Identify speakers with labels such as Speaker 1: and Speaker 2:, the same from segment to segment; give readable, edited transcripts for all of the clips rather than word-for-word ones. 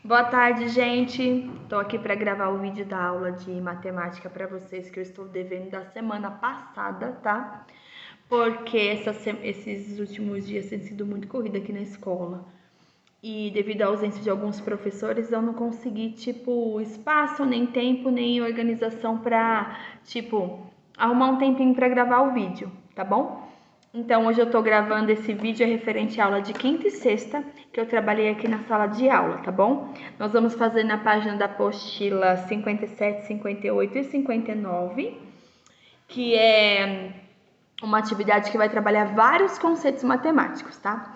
Speaker 1: Boa tarde, gente. Estou aqui para gravar o vídeo da aula de matemática para vocês que eu estou devendo da semana passada, tá? Porque esses últimos dias têm sido muito corrida aqui na escola. E devido à ausência de alguns professores, eu não consegui, espaço, nem tempo, nem organização para, arrumar um tempinho para gravar o vídeo, tá bom? Então, hoje eu tô gravando esse vídeo referente à aula de quinta e sexta, que eu trabalhei aqui na sala de aula, tá bom? Nós vamos fazer na página da apostila 57, 58 e 59, que é uma atividade que vai trabalhar vários conceitos matemáticos, tá?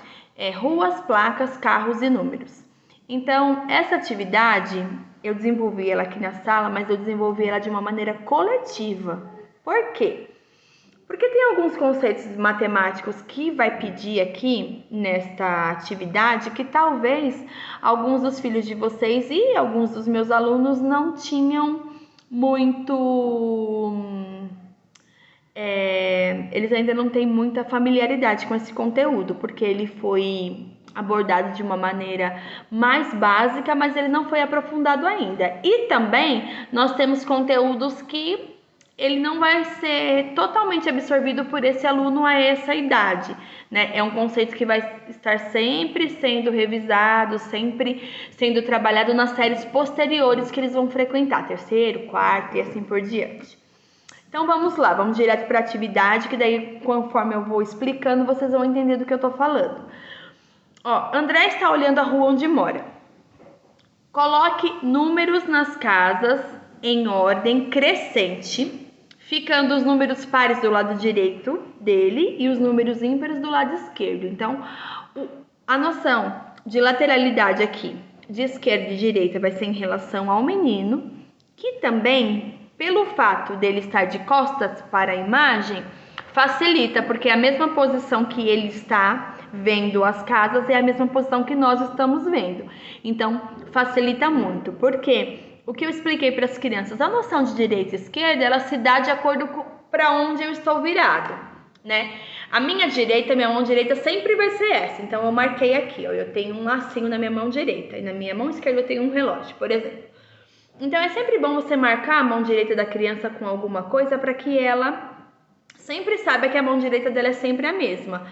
Speaker 1: Ruas, placas, carros e números. Então, essa atividade, eu desenvolvi ela aqui na sala, mas eu desenvolvi ela de uma maneira coletiva. Por quê? Porque tem alguns conceitos matemáticos que vai pedir aqui nesta atividade que talvez alguns dos filhos de vocês e alguns dos meus alunos não tinham muito. Eles ainda não têm muita familiaridade com esse conteúdo, porque ele foi abordado de uma maneira mais básica, mas ele não foi aprofundado ainda. E também nós temos conteúdos que ele não vai ser totalmente absorvido por esse aluno a essa idade, né? É um conceito que vai estar sempre sendo revisado, sempre sendo trabalhado nas séries posteriores que eles vão frequentar, terceiro, quarto e assim por diante. Então vamos lá, vamos direto para a atividade, que daí conforme eu vou explicando, vocês vão entender do que eu tô falando. Ó, André está olhando a rua onde mora. Coloque números nas casas em ordem crescente, ficando os números pares do lado direito dele e os números ímpares do lado esquerdo. Então, a noção de lateralidade aqui, de esquerda e direita, vai ser em relação ao menino, que também, pelo fato dele estar de costas para a imagem, facilita, porque é a mesma posição que ele está vendo as casas é a mesma posição que nós estamos vendo. Então, facilita muito, porque o que eu expliquei para as crianças, a noção de direita e esquerda, ela se dá de acordo com para onde eu estou virado, né? A minha direita, minha mão direita sempre vai ser essa. Então, eu marquei aqui, ó, eu tenho um lacinho na minha mão direita e na minha mão esquerda eu tenho um relógio, por exemplo. Então, é sempre bom você marcar a mão direita da criança com alguma coisa para que ela sempre saiba que a mão direita dela é sempre a mesma.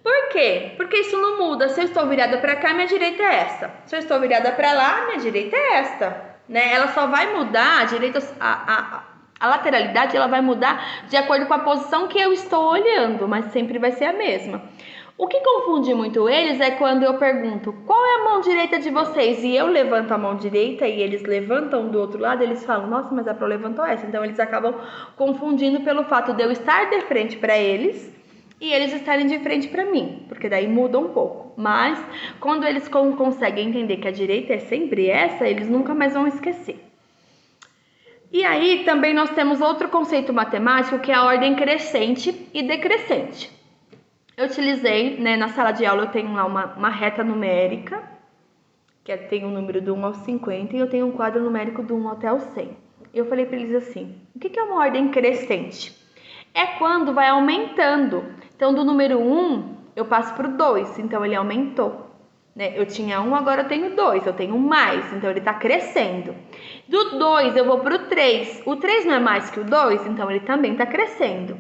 Speaker 1: Por quê? Porque isso não muda. Se eu estou virada para cá, minha direita é essa. Se eu estou virada para lá, minha direita é esta, né? Ela só vai mudar, a direita, a lateralidade, ela vai mudar de acordo com a posição que eu estou olhando, mas sempre vai ser a mesma. O que confunde muito eles é quando eu pergunto qual é a mão direita de vocês e eu levanto a mão direita e eles levantam do outro lado, eles falam, nossa, mas a Pro levantou essa. Então eles acabam confundindo pelo fato de eu estar de frente para eles e eles estarem de frente para mim, porque daí muda um pouco. Mas quando eles conseguem entender que a direita é sempre essa, eles nunca mais vão esquecer. E aí também nós temos outro conceito matemático que é a ordem crescente e decrescente. Eu utilizei, né, na sala de aula eu tenho lá uma reta numérica, que tem um número do 1 ao 50, e eu tenho um quadro numérico do 1 até o 100. Eu falei para eles assim, o que é uma ordem crescente? É quando vai aumentando. Então, do número 1, eu passo para o 2, então ele aumentou. Né? Eu tinha 1, agora eu tenho 2, eu tenho mais, então ele está crescendo. Do 2, eu vou para o 3. O 3 não é mais que o 2, então ele também está crescendo.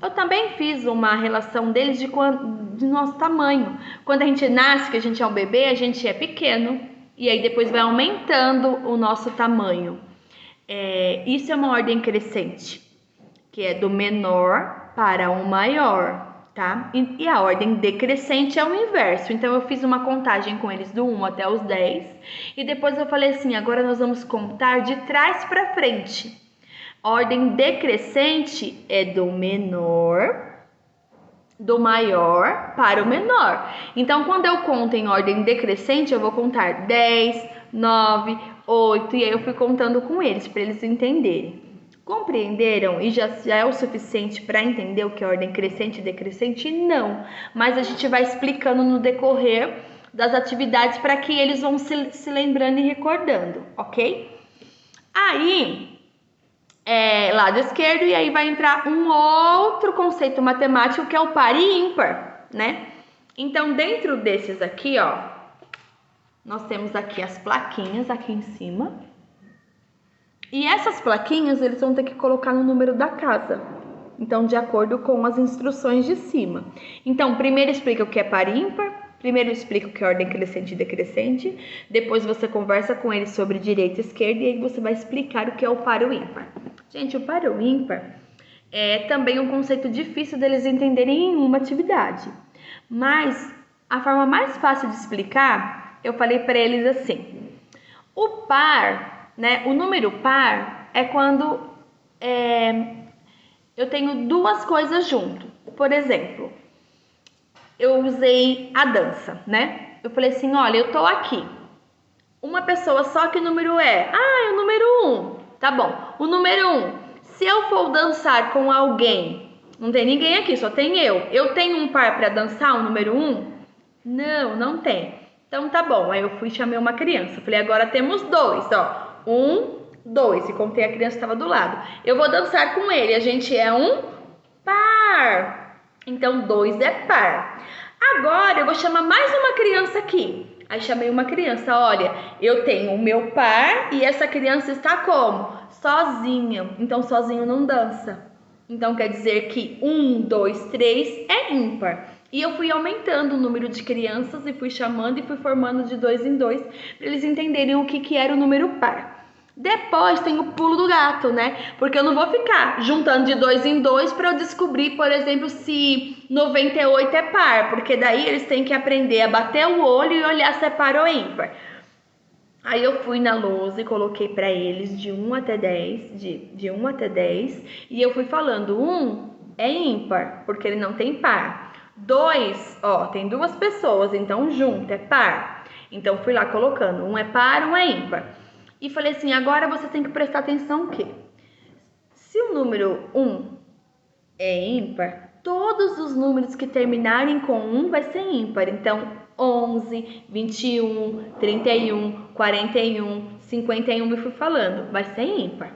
Speaker 1: Eu também fiz uma relação deles de nosso tamanho. Quando a gente nasce, que a gente é um bebê, a gente é pequeno. E aí depois vai aumentando o nosso tamanho. Isso é uma ordem crescente, que é do menor para o maior, tá? E a ordem decrescente é o inverso. Então, eu fiz uma contagem com eles do 1 até os 10. E depois eu falei assim, agora nós vamos contar de trás para frente. Ordem decrescente é do menor, do maior para o menor. Então, quando eu conto em ordem decrescente, eu vou contar 10, 9, 8, e aí eu fui contando com eles, para eles entenderem. Compreenderam? E já é o suficiente para entender o que é ordem crescente e decrescente? Não, mas a gente vai explicando no decorrer das atividades para que eles vão se lembrando e recordando, ok? Aí, lado esquerdo, e aí vai entrar um outro conceito matemático que é o par e ímpar, né? Então, dentro desses aqui, ó, nós temos aqui as plaquinhas aqui em cima. E essas plaquinhas eles vão ter que colocar no número da casa. Então, de acordo com as instruções de cima. Então, primeiro explica o que é par e ímpar. Primeiro explica o que é ordem crescente e decrescente. Depois você conversa com eles sobre direita e esquerda. E aí você vai explicar o que é o par e o ímpar. Gente, o par e o ímpar é também um conceito difícil deles entenderem em uma atividade. Mas a forma mais fácil de explicar, eu falei para eles assim. O par, né? O número par é quando eu tenho duas coisas junto. Por exemplo, eu usei a dança, né? Eu falei assim, olha, eu tô aqui. Uma pessoa só, que número é? Ah, é o número 1. Tá bom. O número 1. Se eu for dançar com alguém, não tem ninguém aqui, só tem eu. Eu tenho um par para dançar, o número 1? Não, não tem. Então tá bom. Aí eu fui e chamei uma criança. Falei, agora temos 2, ó. 1, 2. E contei a criança que estava do lado. Eu vou dançar com ele. A gente é um par. Então 2 é par. Agora eu vou chamar mais uma criança aqui. Aí chamei uma criança. Olha, eu tenho o meu par e essa criança está como? Sozinha. Então sozinho não dança. Então quer dizer que 1, 2, 3 é ímpar. E eu fui aumentando o número de crianças e fui chamando e fui formando de 2 em 2 para eles entenderem o que era o número par. Depois tem o pulo do gato, né? Porque eu não vou ficar juntando de 2 em 2 para eu descobrir, por exemplo, se 98 é par. Porque daí eles têm que aprender a bater o olho e olhar se é par ou ímpar. Aí eu fui na lousa e coloquei para eles de 1 até 10, de 1 até 10. E eu fui falando, 1 é ímpar, porque ele não tem par. 2, ó, tem duas pessoas, então junto é par. Então fui lá colocando, 1 é par, 1 é ímpar. E falei assim, agora você tem que prestar atenção que se o número 1 é ímpar, todos os números que terminarem com 1 vai ser ímpar. Então 11, 21, 31, 41, 51 e fui falando, vai ser ímpar.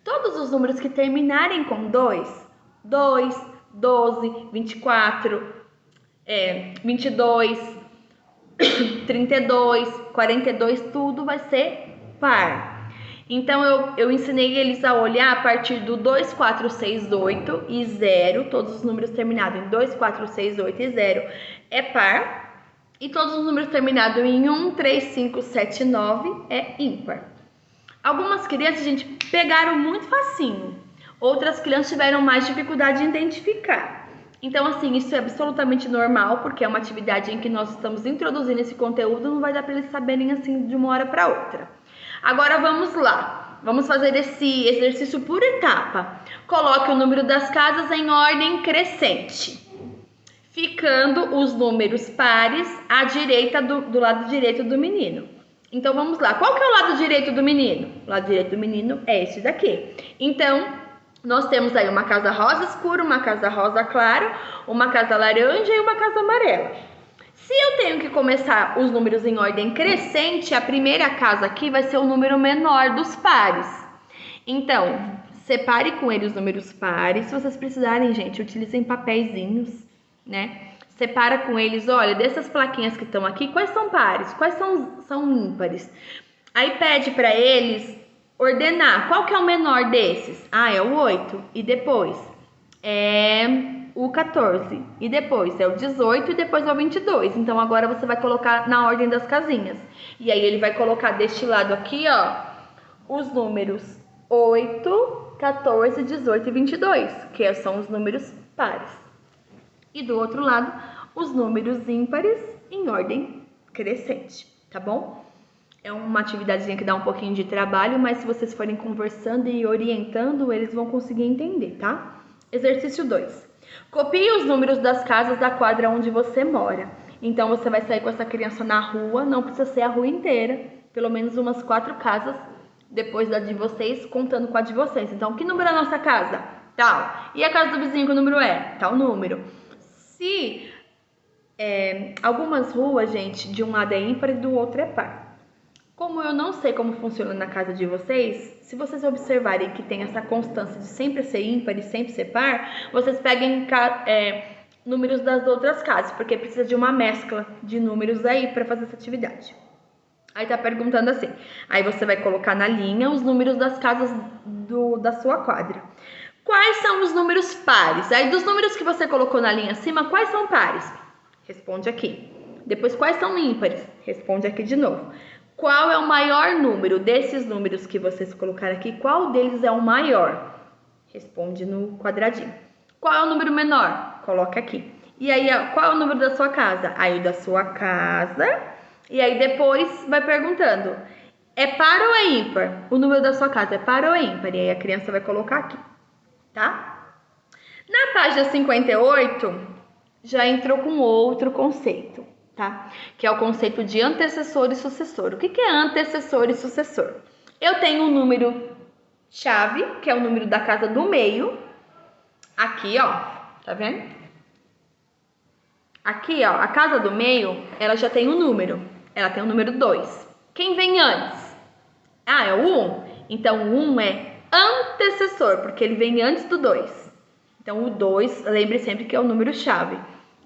Speaker 1: Todos os números que terminarem com 2, 2, 12, 24, 22, 32, 42, tudo vai ser par. Então eu ensinei eles a olhar a partir do 2, 4, 6, 8 e 0, todos os números terminados em 2, 4, 6, 8 e 0 é par. E todos os números terminados em 1, 3, 5, 7, 9 é ímpar. Algumas crianças, gente, pegaram muito facinho. Outras crianças tiveram mais dificuldade em identificar. Então, assim, isso é absolutamente normal, porque é uma atividade em que nós estamos introduzindo esse conteúdo, não vai dar para eles saberem assim de uma hora para outra. Agora vamos lá. Vamos fazer esse exercício por etapa. Coloque o número das casas em ordem crescente, ficando os números pares à direita do lado direito do menino. Então vamos lá. Qual que é o lado direito do menino? O lado direito do menino é esse daqui. Então nós temos aí uma casa rosa escura, uma casa rosa claro, uma casa laranja e uma casa amarela. Se eu tenho que começar os números em ordem crescente, a primeira casa aqui vai ser o número menor dos pares. Então, separe com ele os números pares. Se vocês precisarem, gente, utilizem papeizinhos, né? Separa com eles, olha, dessas plaquinhas que estão aqui, quais são pares, quais são ímpares. Aí pede para eles ordenar, qual que é o menor desses? Ah, é o 8, e depois é o 14, e depois é o 18, e depois é o 22. Então agora você vai colocar na ordem das casinhas. E aí ele vai colocar deste lado aqui, ó, os números 8, 14, 18 e 22, que são os números pares. E do outro lado, os números ímpares em ordem crescente, tá bom? É uma atividadezinha que dá um pouquinho de trabalho, mas se vocês forem conversando e orientando, eles vão conseguir entender, tá? Exercício 2. Copie os números das casas da quadra onde você mora. Então, você vai sair com essa criança na rua, não precisa ser a rua inteira, pelo menos umas 4 casas depois da de vocês, contando com a de vocês. Então, que número é a nossa casa? Tal. E a casa do vizinho, que número é? Tal número. Se algumas ruas, gente, de um lado é ímpar e do outro é par. Como eu não sei como funciona na casa de vocês, se vocês observarem que tem essa constância de sempre ser ímpar e sempre ser par, vocês peguem números das outras casas, porque precisa de uma mescla de números aí para fazer essa atividade. Aí tá perguntando assim. Aí você vai colocar na linha os números das casas da sua quadra. Quais são os números pares? Aí dos números que você colocou na linha acima, quais são pares? Responde aqui. Depois, quais são ímpares? Responde aqui de novo. Qual é o maior número desses números que vocês colocaram aqui? Qual deles é o maior? Responde no quadradinho. Qual é o número menor? Coloca aqui. E aí, qual é o número da sua casa? Aí o da sua casa. E aí depois vai perguntando, é par ou é ímpar? O número da sua casa é par ou é ímpar? E aí a criança vai colocar aqui, tá? Na página 58, já entrou com outro conceito, tá? Que é o conceito de antecessor e sucessor. O que é antecessor e sucessor? Eu tenho um número chave, que é o número da casa do meio. Aqui, ó, tá vendo? Aqui, ó, a casa do meio, ela já tem um número. Ela tem o número 2. Quem vem antes? Ah, é o 1. Então, o 1 é antecessor, porque ele vem antes do 2. Então, o 2, lembre sempre que é o número chave.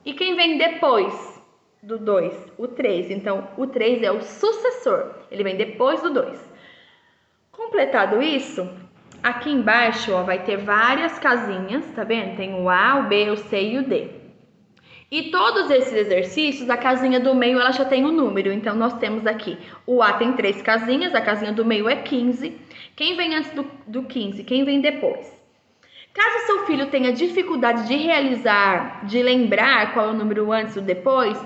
Speaker 1: E quem vem depois do 2? O 3. Então, o 3 é o sucessor. Ele vem depois do 2. Completado isso, aqui embaixo, ó, vai ter várias casinhas, tá vendo? Tem o A, o B, o C e o D. E todos esses exercícios, a casinha do meio ela já tem um número. Então, nós temos aqui, o A tem 3 casinhas, a casinha do meio é 15. Quem vem antes do 15? Quem vem depois? Caso seu filho tenha dificuldade de realizar, de lembrar qual é o número antes ou depois,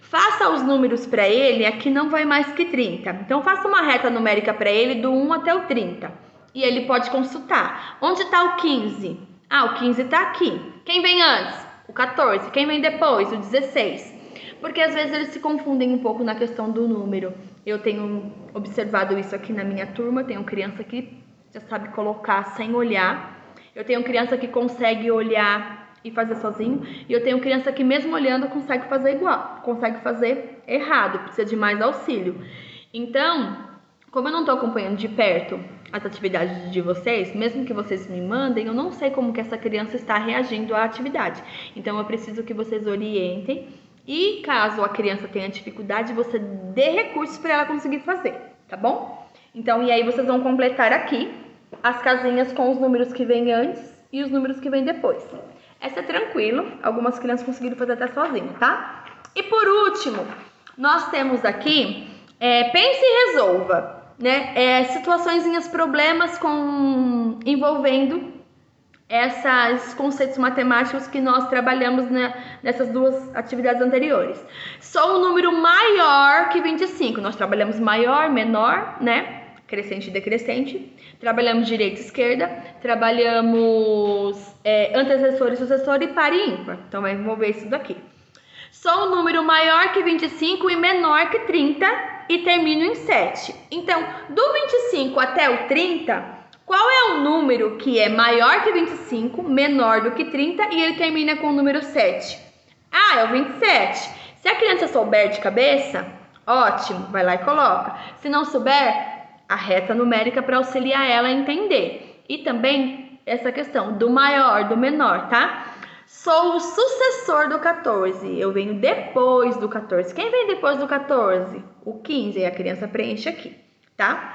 Speaker 1: faça os números para ele, aqui não vai mais que 30. Então, faça uma reta numérica para ele do 1 até o 30. E ele pode consultar. Onde está o 15? Ah, o 15 está aqui. Quem vem antes? O 14. Quem vem depois? O 16. Porque às vezes eles se confundem um pouco na questão do número. Eu tenho observado isso aqui na minha turma. Tenho criança que já sabe colocar sem olhar. Eu tenho criança que consegue olhar e fazer sozinho. E eu tenho criança que mesmo olhando consegue fazer igual. Consegue fazer errado. Precisa de mais auxílio. Então, como eu não estou acompanhando de perto as atividades de vocês, mesmo que vocês me mandem, eu não sei como que essa criança está reagindo à atividade. Então, eu preciso que vocês orientem e, caso a criança tenha dificuldade, você dê recursos para ela conseguir fazer, tá bom? Então, e aí vocês vão completar aqui as casinhas com os números que vêm antes e os números que vêm depois. Essa é tranquilo, algumas crianças conseguiram fazer até sozinho, tá? E por último, nós temos aqui, pense e resolva. Né? Situações, problemas envolvendo esses conceitos matemáticos que nós trabalhamos, né, nessas duas atividades anteriores. Só um número maior que 25. Nós trabalhamos maior, menor, né? Crescente e decrescente. Trabalhamos direita e esquerda. Trabalhamos antecessor e sucessor e par e ímpar. Então vai envolver isso daqui. Só um número maior que 25 e menor que 30 e termino em 7. Então, do 25 até o 30, qual é o número que é maior que 25, menor do que 30 e ele termina com o número 7? Ah, é o 27. Se a criança souber de cabeça, ótimo, vai lá e coloca. Se não souber, a reta numérica para auxiliar ela a entender. E também essa questão do maior, do menor, tá? Sou o sucessor do 14. Eu venho depois do 14. Quem vem depois do 14? O 15. E a criança preenche aqui, tá?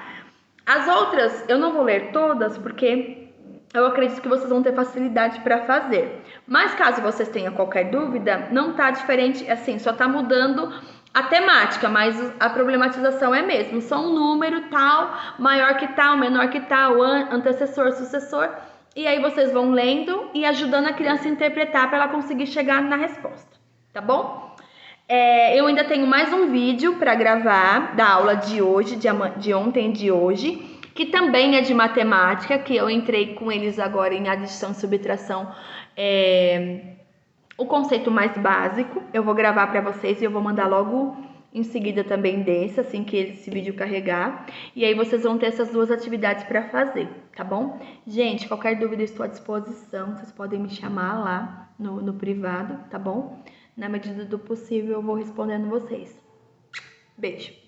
Speaker 1: As outras, eu não vou ler todas, porque eu acredito que vocês vão ter facilidade para fazer. Mas caso vocês tenham qualquer dúvida, não tá diferente, assim, só tá mudando a temática, mas a problematização é mesmo. Só um número tal, maior que tal, menor que tal, antecessor, sucessor. E aí vocês vão lendo e ajudando a criança a interpretar para ela conseguir chegar na resposta, tá bom? Eu ainda tenho mais um vídeo para gravar da aula de hoje, de ontem e de hoje, que também é de matemática, que eu entrei com eles agora em adição e subtração, o conceito mais básico. Eu vou gravar para vocês e eu vou mandar logo em seguida também desse, assim que esse vídeo carregar. E aí vocês vão ter essas duas atividades para fazer, tá bom? Gente, qualquer dúvida estou à disposição. Vocês podem me chamar lá no privado, tá bom? Na medida do possível eu vou respondendo vocês. Beijo!